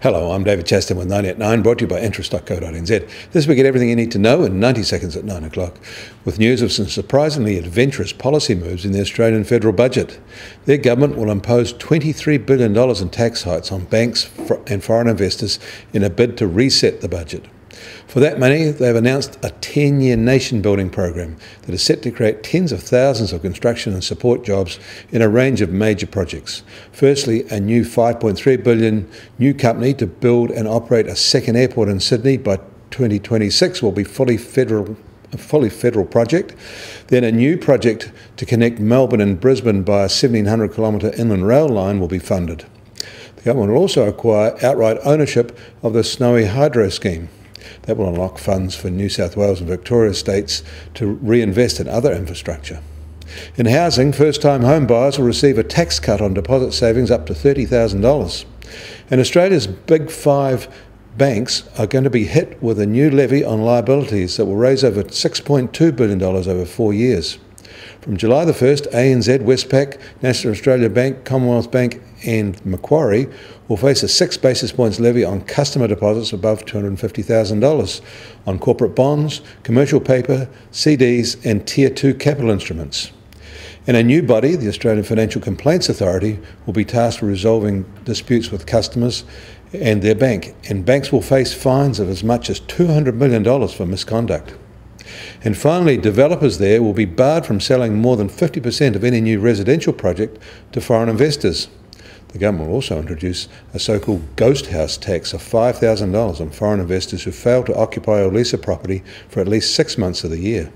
Hello, I'm David Chaston with 90 at 9, brought to you by adventurous.co.nz. This week, get everything you need to know in 90 seconds at 9 o'clock, with news of some surprisingly adventurous policy moves in the Australian federal budget. Their government will impose $23 billion in tax hikes on banks and foreign investors in a bid to reset the budget. For that money, they've announced a 10-year nation-building program that is set to create tens of thousands of construction and support jobs in a range of major projects. Firstly, a new $5.3 billion new company to build and operate a second airport in Sydney by 2026 will be a fully federal project. Then a new project to connect Melbourne and Brisbane by a 1,700-kilometre inland rail line will be funded. The government will also acquire outright ownership of the Snowy Hydro scheme. That will unlock funds for New South Wales and Victoria states to reinvest in other infrastructure. In housing, first-time home buyers will receive a tax cut on deposit savings up to $30,000. And Australia's big five banks are going to be hit with a new levy on liabilities that will raise over $6.2 billion over 4 years. From July the 1st, ANZ, Westpac, National Australia Bank, Commonwealth Bank and Macquarie will face a 6 basis points levy on customer deposits above $250,000, on corporate bonds, commercial paper, CDs and Tier 2 capital instruments. And a new body, the Australian Financial Complaints Authority, will be tasked with resolving disputes with customers and their bank, and banks will face fines of as much as $200 million for misconduct. And finally, developers there will be barred from selling more than 50% of any new residential project to foreign investors. The government will also introduce a so-called ghost house tax of $5,000 on foreign investors who fail to occupy or lease a property for at least 6 months of the year.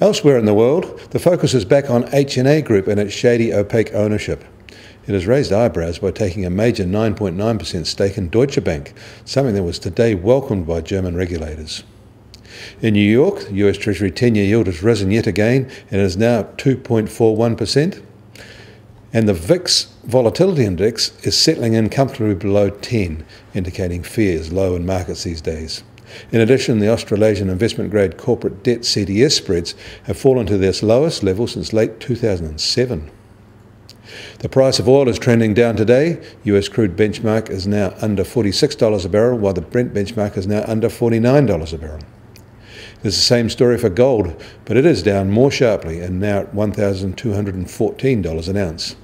Elsewhere in the world, the focus is back on H&A Group and its shady, opaque ownership. It has raised eyebrows by taking a major 9.9% stake in Deutsche Bank, something that was today welcomed by German regulators. In New York, the US Treasury 10-year yield has risen yet again and is now 2.41%. And the VIX volatility index is settling in comfortably below 10, indicating fear is low in markets these days. In addition, the Australasian investment-grade corporate debt CDS spreads have fallen to their lowest level since late 2007. The price of oil is trending down today. US crude benchmark is now under $46 a barrel, while the Brent benchmark is now under $49 a barrel. There's the same story for gold, but it is down more sharply and now at $1,214 an ounce.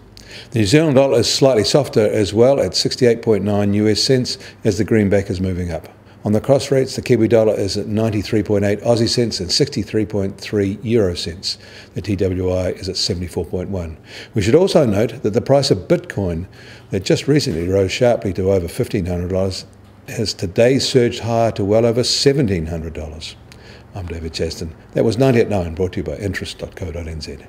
The New Zealand dollar is slightly softer as well at 68.9 US cents as the greenback is moving up. On the cross rates, the Kiwi dollar is at 93.8 Aussie cents and 63.3 Euro cents. The TWI is at 74.1. We should also note that the price of Bitcoin, that just recently rose sharply to over $1,500, has today surged higher to well over $1,700. I'm David Chaston. That was 90 at 9, brought to you by adventurous.co.nz.